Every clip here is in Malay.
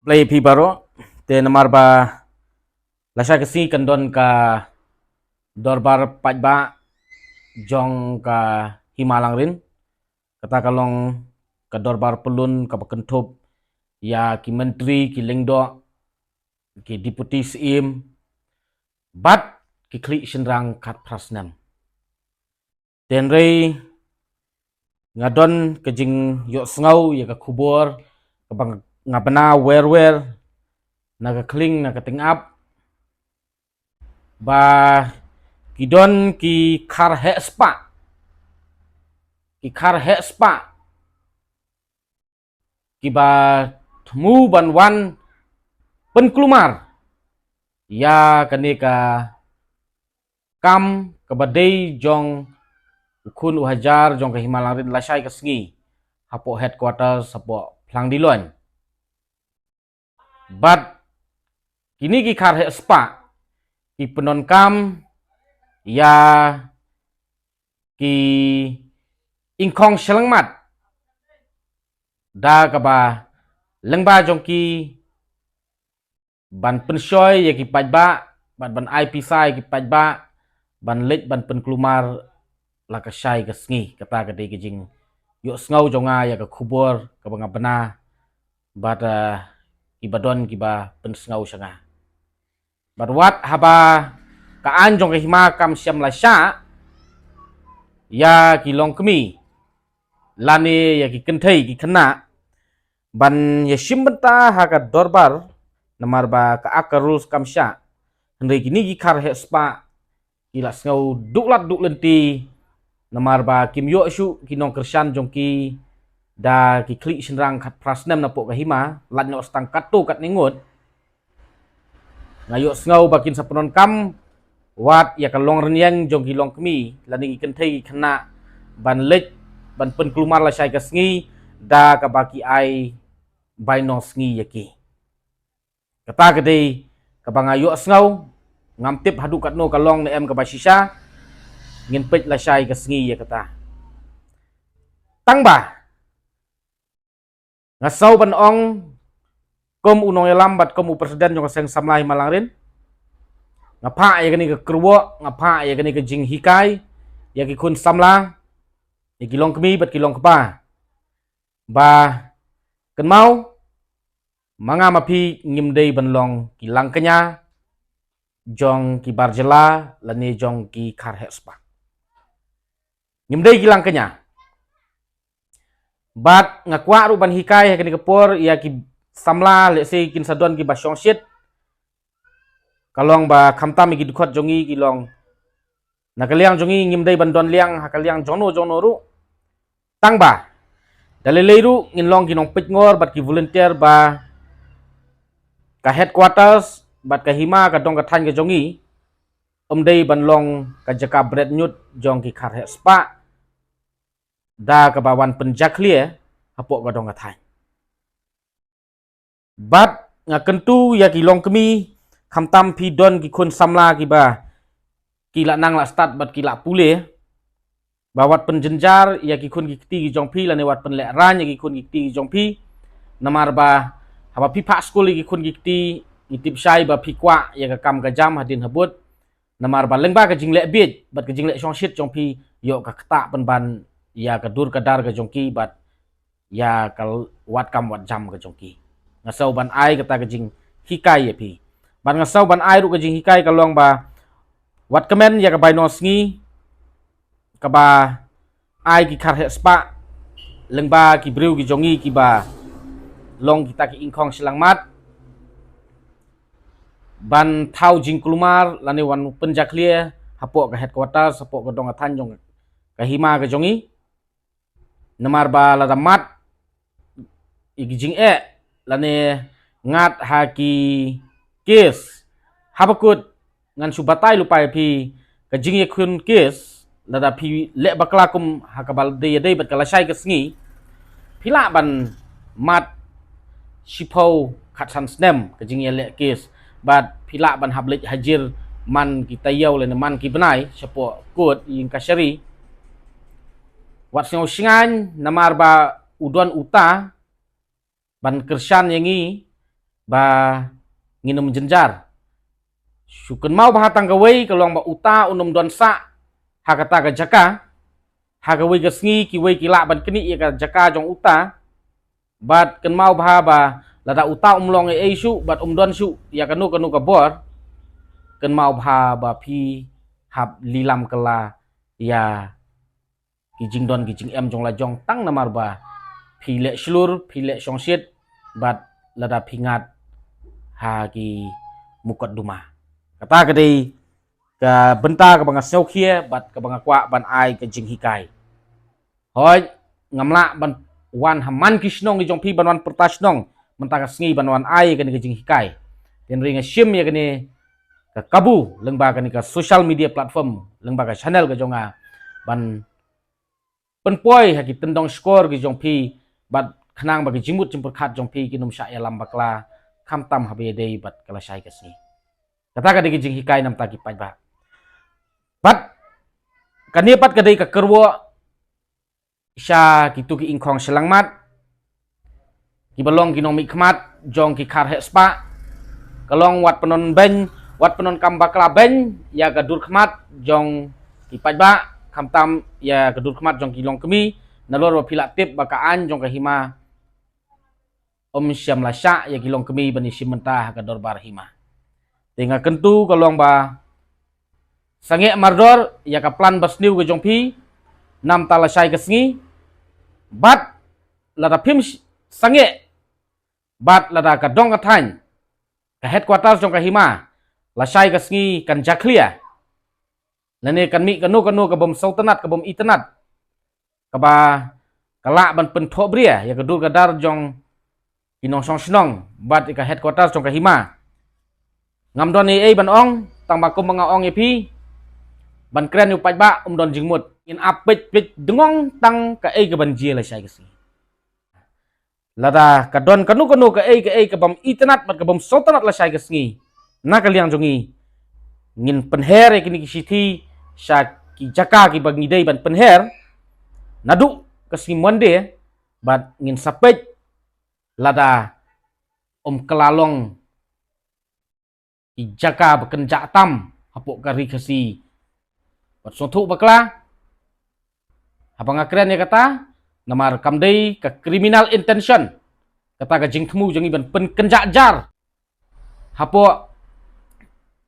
Play pi baro te namar ba lasa kesi kendon ka dorbar pajba jong ka himalang rin kata kalong ka dorbar pelun ka bakentop ya ki menteri ki lengdo ki deputi sim bat ki klik senrang kat prasnam ten rei ngadon kejing yok sengau ya ka kubur ka bang ngabena wer na ka kling na ka tingap ba kidon ki kar he spa ki ba temu ban wan penkelumar ya kani ka kam ka badai jong ukun uhajar jong ka himalang rin lasai ka sengi hapo headquarters hapo plang dilon but kini ki kar he spa ki penon kam ya ki ingkong selengmat da ka ba lengba jong ki ban pensoy ya ki pajba ban IP sai ki pajba ban lej ban penkelumar la ka syai ka sengi kata ka dei kejing yok sengau jonga ya ka kubur ka banga bena bat ibadon ki ba pensengau sanga bat wat haba ka an jong ka hima kam siam la sya ya ki long kemi lani ya ki kenthei ki kena ban ya simbenta ha ka dorbar namar ba ka akarus kam sya hendai kini ki kar he spa ila sengau duklat duk lenti namar ba kim yo syu kinong kersan jongki da ki klik senrang kat prasnem na pok kahima lat no stang katu kat ningut ngayo sengau bakin sapenon kam wat ya kalong renyang jongki long kemi lani ikan thei kena ban lej ban pen kelumar la syai ka sengi da ka baki ai bai no sengi yaki kata kedei ka bangayo sengau ngam tip hadu kat no kalong na em ka basisa ngin pej la syai ka sengi ya kata tang ba ngasau ban ong kom unong elam bat kom u presiden jong seng samlai malang rin ngapa ya kani ke kerwo ngapa ya kani ke jing hikai ya ki kun samla ya ki long kemi bat ki long kepa ba ken mau manga mapi ngimdei ban long ki lang kenya jong ki barjela lani jong ki kar hespa ngimdei ki lang kenya bat ngakwa ru ban hikai kani kepor ya ki samla le se kin sadon ki basyong shit kalong ba khamtam ki dukhat jongi ki long nakaliang jongi ngimdei bandon liang hakaliang jono ru tang ba dalilei ru ngin long ki nong pit ngor bat ki volunteer ba ka headquarters bat ka hima ka dong ka than ka jongi omdei ban long ka jaka bread nyut jong ki khar he spa da ka bawan penjaklie hapo ka dong ka than bat ngakentu ya ki long kemi khamtam phi don ki khun samla ki ba ki la nang la start bat ki la pule bawat penjenjar ya ki khun ki ti ki jong phi la ne wat pen le ran ya ki khun ki ti ki jong phi namar ba haba phi pha school ki khun ki ti itip syai ba phi kwa ya ka kam ka jam hadin habut namar ba lengba ka jingle bit bat ka jingle song shit jong phi yo ka kta pen ban ya ka dur ka dar ka jong ki bat ya kal wat kam wat jam ka jong ki ngasau ban ai kata ka jing hikai ya phi ban ngasau ban ai ru ka jing hikai kalong ba wat kemen ya ka bai no sngi ka ba ai ki khar he spa lengba ki breu ki jongi ki ba long kita ki ingkong silang mat ban thau jing kelumar lani wan penjaklie hapo ka headquarters hapo ka dong athan jong ka hima ka jongi namar ba la mat igi jing lani ngat haki kes habakut ngan subatai lupai pi ka jing ye kun kes lada pi le bakla kum hakabal de de bat kala syai ka sengi pila ban mat sipau khatsan snem ka jing ye le kes bat pila ban hablet hajir man kita yau le man ki benai sepo kut ing kasyari wat sing singan namar ba udon uta ban kersan yangi ba nginum jenjar syukun mau bahatang gawai kalong ba uta unum don sa hakata ga jaka hagawai ga sngi ki wai kila ban kini ya ga jaka jong uta bat ken mau ba lada uta umlong e shu bat don shu ya kanu ka bor ken mau ba pi hab lilam kala ya kijing don kijing em jong la jong tang namar ba pi le shlur pi le shongshit bat lada pingat ha ki mukot duma kata kadai ka benta ka banga seu khia bat ka banga kwa ban ai ka jing hikai hoi ngamla ban wan haman kisnong ki jong pi ban wan pertasnong mentaka sngi ban wan ai ka ni ka jing hikai den ringa shim ya ka ni ka kabu lengba ka ni ka social media platform lengba ka channel ka jonga ban penpoi ha ki tendong skor ki jong pi bat khnang ba ki jimut jimpur khat jong pi ki num sha ya lam bakla kham tam habe dei bat kala shai ka sngi kata ka di ki jing hikai nam ta ki pai ba bat kanipat kadai ka kerwo sha kitu ki ingkong selangmat ki balong ki nomi khmat jong ki khar he spa kalong wat penon ben wat penon kam bakla ben ya gadur khmat jong ki pajba khamtam ya gadur khmat jong ki long kemi nalor pila tip bakaan jong ka hima syam lasya ya ki long kemi bani simenta ka dorbar hima tinga kentu kalong ba sange mardor ya ka plan basniu ke jong pi nam tala syai ke sngi bat lada pim sange bat lada ka dong ka than ka headquarters jong ka hima la syai ke sngi kan jaklia lane kan mi kanu ka bom sultanat ka bom itanat ka ba kala ban pen tho bria ya ka dur ka dar jong inong song snong bat ka headquarters jong ka hima ngam don ni ban ong tang ba kum mga ong epi ban kren upaj ba don jingmut in apit pit dengong tang ka ka ban jia la syai kasi lada ka don kanu ka bam itanat bat ka bam sultanat la syai kasi na kaliang jongi ngin penher kini ki sithi sya ki jaka ki bagi dei ban penher nadu kasi monde bat ngin sapet lada kelalong ki jaka bekenja tam hapok kari kasi bat sotu bakla abang akren ya kata namar kamdei ka criminal intention kata ka jingtemu jongi ban penkenja jar hapo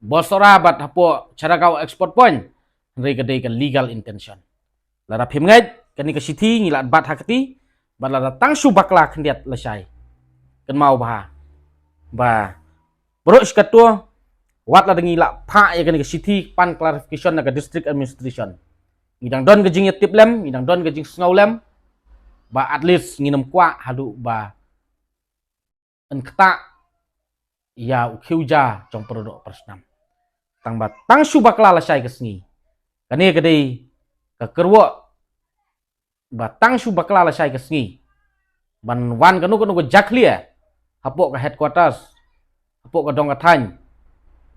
bosora bat hapo cara kau export point rei ka dei ka legal intention lara phimngai kani ka sithi ngilat bat hakati bat lara tangsu bakla khendiat lasai kan mau ba bro skatua wat la dengi la pha ya kani ka sithi pan clarification na ka district administration ngidang don gejing ya tiplem ngidang don gejing snowlem ba at least nginam kwa hadu ba enkta ya ukhiuja jong produk persnam tang ba tang su bakla la syai kesngi kani kadai ka kerwo ba tang su bakla la syai kesngi ban wan kanu ka jaklia hapok ka headquarters hapok ka dong ka than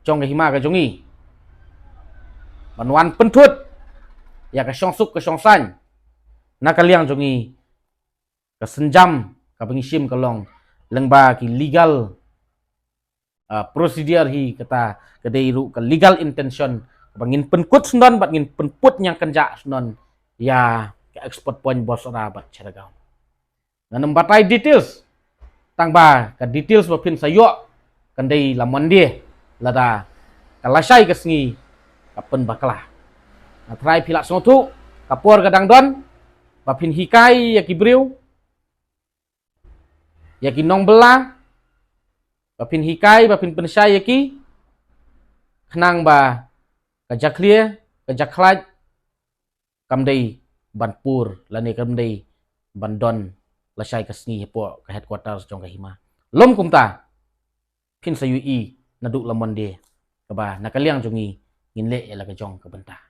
jong ka hima ka jongi ban wan pentut ya ka syongsuk ka syongsan na kaliang jongi ka senjam ka pengisim kalong lengba ki legal prosedur hi kata kadai ru ka legal intention bangin penkut sendon bat ngin penput yang kenja sendon ya ka export point bos ora bat ceragau nanam batai details tang ba ka details ba pin sayo kandai lamon dia lada kalasai kesngi kapen baklah try pilak sotu kapor kadang don bapin hikai ya kibriu ya kinong bela bapin hikai bapin pensai ya ki khnang ba kajaklia kajaklat kamdei banpur lani kamdei bandon lasai kesngi po ka headquarters jong ka hima lom kumta pin sa ui naduk lamon de kaba nakaliang jongi nginle ya la ka jong ka benta